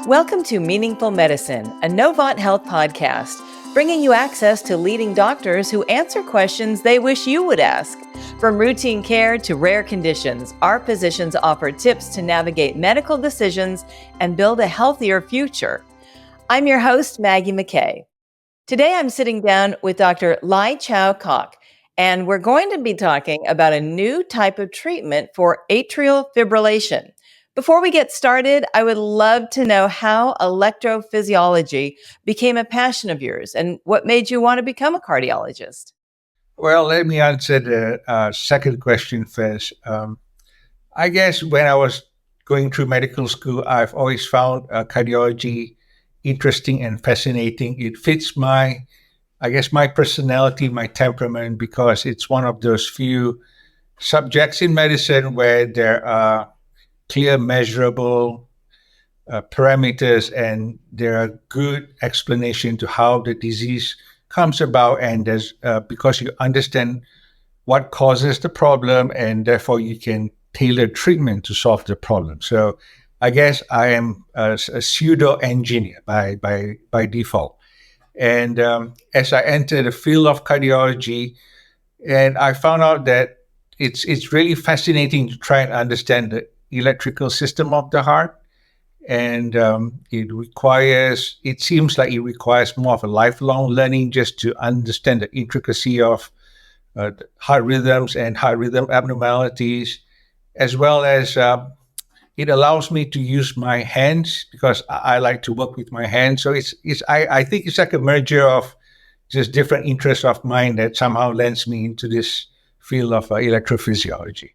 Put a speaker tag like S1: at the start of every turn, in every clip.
S1: Welcome to Meaningful Medicine, a Novant Health podcast, bringing you access to leading doctors who answer questions they wish you would ask. From routine care to rare conditions, our physicians offer tips to navigate medical decisions and build a healthier future. I'm your host, Maggie McKay. Today, I'm sitting down with Dr. Lai Kok, and we're going to be talking about a new type of treatment for atrial fibrillation. Before we get started, I would love to know how electrophysiology became a passion of yours and what made you want to become a cardiologist.
S2: Well, let me answer the second question first. I guess when I was going through medical school, I've always found cardiology interesting and fascinating. It fits my personality, my temperament, because it's one of those few subjects in medicine where there are clear, measurable parameters, and there are good explanation to how the disease comes about, and there's because you understand what causes the problem, and therefore you can tailor treatment to solve the problem. So I guess I am a pseudo engineer by default. And as I entered the field of cardiology, and I found out that it's really fascinating to try and understand the electrical system of the heart. And it seems like it requires more of a lifelong learning just to understand the intricacy of heart rhythms and heart rhythm abnormalities, as well as it allows me to use my hands because I like to work with my hands. So I think it's like a merger of just different interests of mine that somehow lends me into this field of electrophysiology.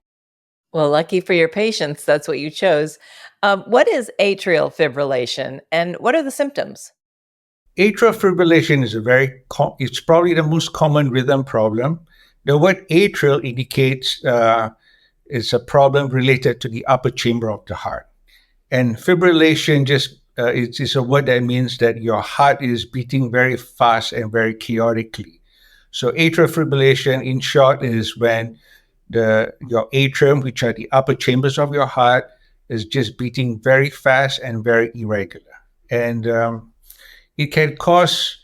S1: Well, lucky for your patients, that's what you chose. What is atrial fibrillation and what are the symptoms?
S2: Atrial fibrillation is it's probably the most common rhythm problem. The word atrial indicates it's a problem related to the upper chamber of the heart. And fibrillation it's a word that means that your heart is beating very fast and very chaotically. So atrial fibrillation, in short, is when your atrium, which are the upper chambers of your heart, is just beating very fast and very irregular. And it can cause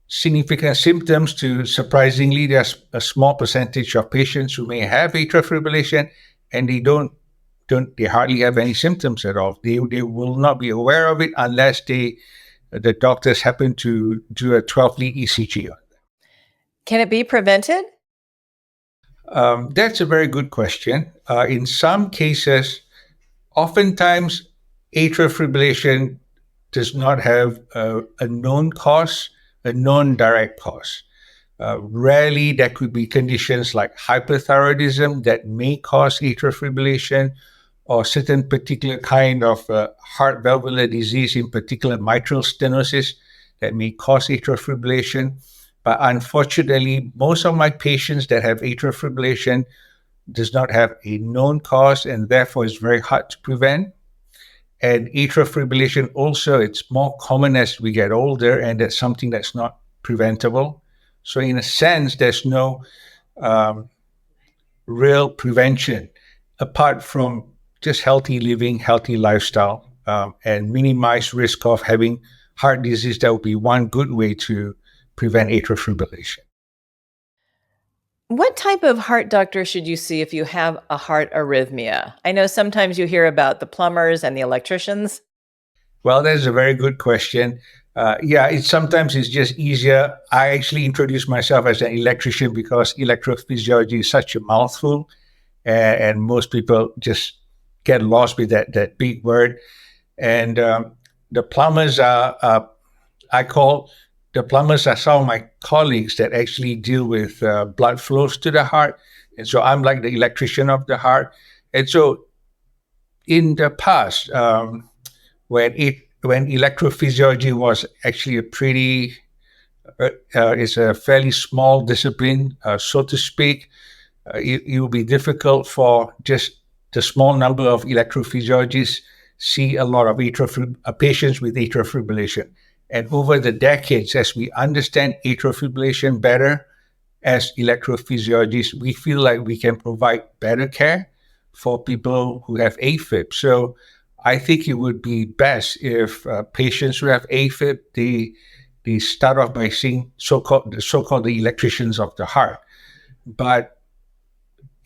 S2: significant symptoms to, surprisingly, there's a small percentage of patients who may have atrial fibrillation and they hardly have any symptoms at all. They will not be aware of it unless the doctors happen to do a 12-lead ECG on them.
S1: Can it be prevented?
S2: That's a very good question. In some cases, oftentimes atrial fibrillation does not have a known cause, a known direct cause. Rarely, there could be conditions like hyperthyroidism that may cause atrial fibrillation, or certain particular kind of heart valvular disease, in particular mitral stenosis, that may cause atrial fibrillation. But unfortunately, most of my patients that have atrial fibrillation does not have a known cause, and therefore it's very hard to prevent. And atrial fibrillation also, it's more common as we get older, and that's something that's not preventable. So in a sense, there's no real prevention apart from just healthy living, healthy lifestyle, and minimize risk of having heart disease. That would be one good way to prevent atrial fibrillation.
S1: What type of heart doctor should you see if you have a heart arrhythmia? I know sometimes you hear about the plumbers and the electricians.
S2: Well, that's a very good question. Sometimes it's just easier. I actually introduce myself as an electrician because electrophysiology is such a mouthful, and most people just get lost with that big word. And the plumbers the plumbers are some of my colleagues that actually deal with blood flows to the heart. And so I'm like the electrician of the heart. And so in the past, when electrophysiology was actually it's a fairly small discipline, so to speak, it will be difficult for just the small number of electrophysiologists see a lot of patients with atrial fibrillation. And over the decades, as we understand atrial fibrillation better as electrophysiologists, we feel like we can provide better care for people who have AFib. So I think it would be best if patients who have AFib, they start off by seeing so-called the electricians of the heart. But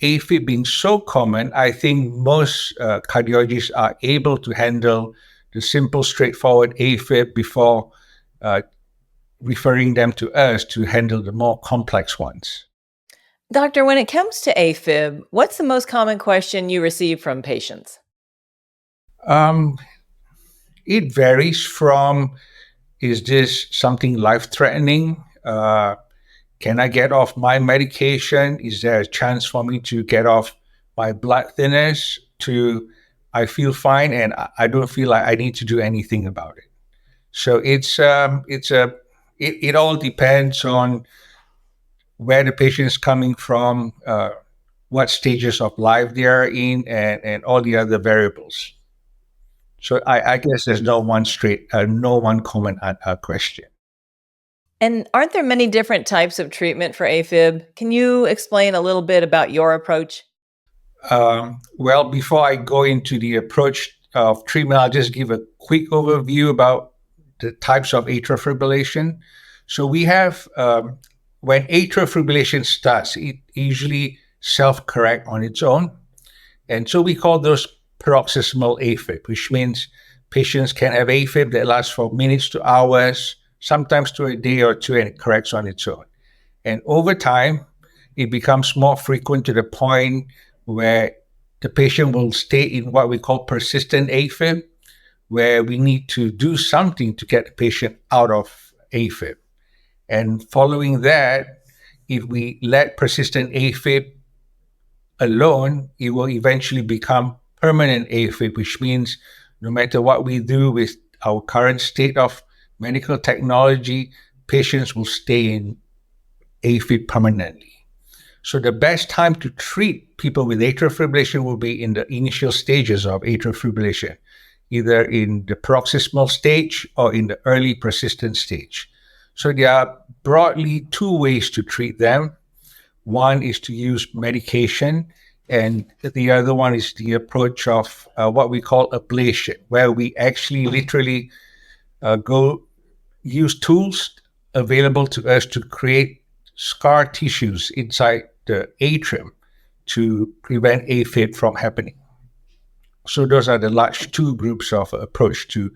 S2: AFib being so common, I think most cardiologists are able to handle the simple, straightforward AFib before referring them to us to handle the more complex ones.
S1: Doctor, when it comes to AFib, what's the most common question you receive from patients?
S2: Um, it varies from, is this something life-threatening? Can I get off my medication? Is there a chance for me to get off my blood thinners? To, I feel fine and I don't feel like I need to do anything about it. So it all depends on where the patient is coming from, what stages of life they are in, and all the other variables. So I guess there's no one common question.
S1: And aren't there many different types of treatment for AFib? Can you explain a little bit about your approach?
S2: Well, before I go into the approach of treatment, I'll just give a quick overview about the types of atrial fibrillation. So we have, when atrial fibrillation starts, it usually self-correct on its own. And so we call those paroxysmal AFib, which means patients can have AFib that lasts for minutes to hours, sometimes to a day or two, and it corrects on its own. And over time, it becomes more frequent to the point where the patient will stay in what we call persistent AFib, where we need to do something to get the patient out of AFib. And following that, if we let persistent AFib alone, it will eventually become permanent AFib, which means no matter what we do with our current state of medical technology, patients will stay in AFib permanently. So the best time to treat people with atrial fibrillation will be in the initial stages of atrial fibrillation, either in the paroxysmal stage or in the early persistent stage. So there are broadly two ways to treat them. One is to use medication, and the other one is the approach of what we call ablation, where we actually literally go use tools available to us to create scar tissues inside the atrium to prevent AFib from happening. So those are the large two groups of approach to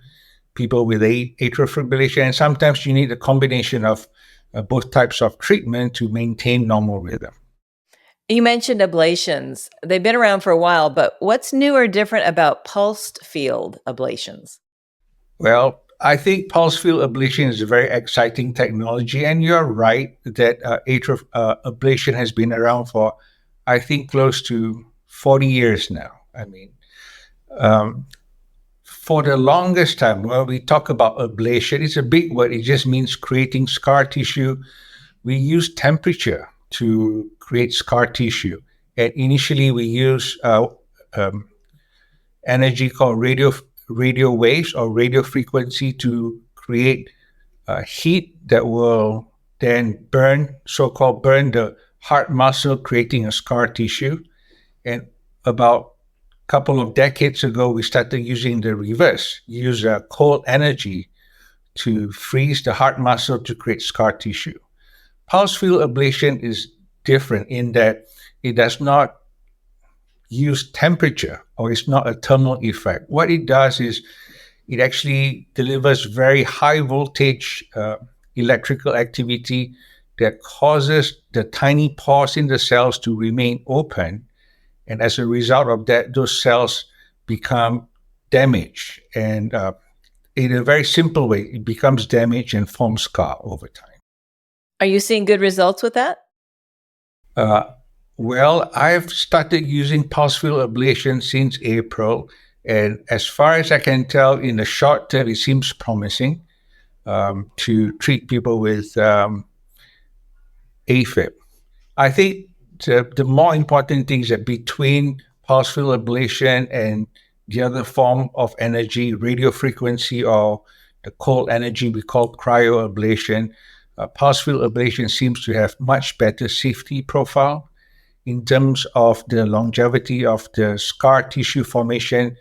S2: people with atrial fibrillation. And sometimes you need a combination of both types of treatment to maintain normal rhythm.
S1: You mentioned ablations. They've been around for a while, but what's new or different about pulsed field ablations?
S2: Well, I think pulse field ablation is a very exciting technology, and you're right that atrial ablation has been around for, I think, close to 40 years now. I mean, for the longest time, when we talk about ablation, it's a big word. It just means creating scar tissue. We use temperature to create scar tissue, and initially we use energy called radio waves or radio frequency to create heat that will then burn the heart muscle, creating a scar tissue. And about a couple of decades ago, we started using the reverse, use cold energy to freeze the heart muscle to create scar tissue. Pulse field ablation is different in that it does not use temperature, or it's not a thermal effect. What it does is it actually delivers very high voltage electrical activity that causes the tiny pores in the cells to remain open. And as a result of that, those cells become damaged. And in a very simple way, it becomes damaged and forms scar over time.
S1: Are you seeing good results with that?
S2: Well, I've started using pulse field ablation since April, and as far as I can tell, in the short term, it seems promising to treat people with AFib. I think the more important thing is that between pulse field ablation and the other form of energy, radio frequency, or the cold energy we call cryoablation, pulse field ablation seems to have much better safety profile in terms of the longevity of the scar tissue formation.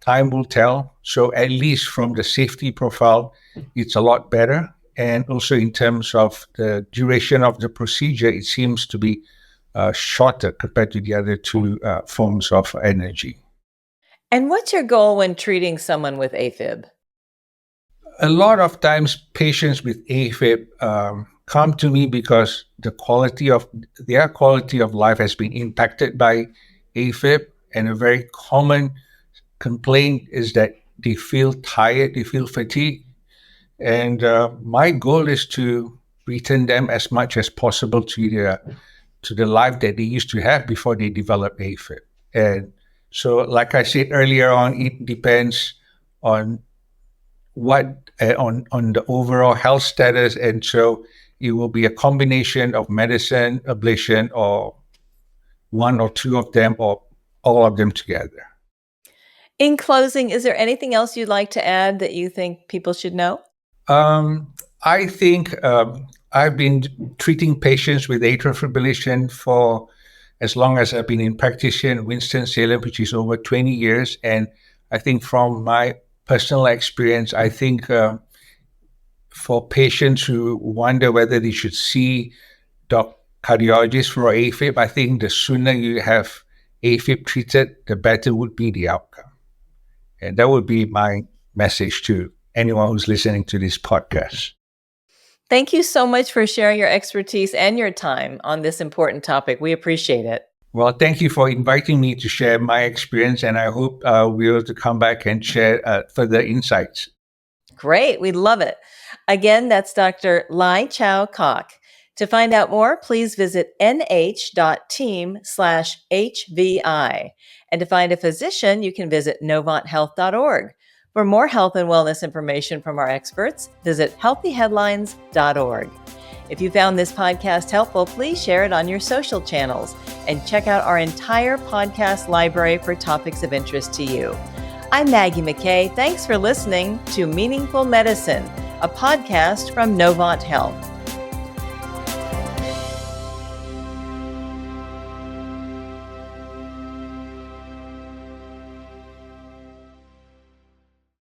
S2: Time will tell. So at least from the safety profile, it's a lot better. And also in terms of the duration of the procedure, it seems to be shorter compared to the other two forms of energy.
S1: And what's your goal when treating someone with AFib?
S2: A lot of times patients with AFib come to me because their quality of life has been impacted by AFib. And a very common complaint is that they feel tired, they feel fatigued. And my goal is to return them as much as possible to the life that they used to have before they developed AFib. And so, like I said earlier on, it depends on what on the overall health status, and so it will be a combination of medicine, ablation, or one or two of them, or all of them together.
S1: In closing, is there anything else you'd like to add that you think people should know?
S2: I think I've been treating patients with atrial fibrillation for as long as I've been in practice here in Winston-Salem, which is over 20 years. And I think from my personal experience, I think for patients who wonder whether they should see cardiologists for AFib, I think the sooner you have AFib treated, the better would be the outcome. And that would be my message to anyone who's listening to this podcast.
S1: Thank you so much for sharing your expertise and your time on this important topic. We appreciate it.
S2: Well, thank you for inviting me to share my experience, and I hope we'll be able to come back and share further insights.
S1: Great. We love it. Again, that's Dr. Lai Kok. To find out more, please visit nh.team/HVI. And to find a physician, you can visit novanthealth.org. For more health and wellness information from our experts, visit healthyheadlines.org. If you found this podcast helpful, please share it on your social channels and check out our entire podcast library for topics of interest to you. I'm Maggie McKay. Thanks for listening to Meaningful Medicine, a podcast from Novant Health.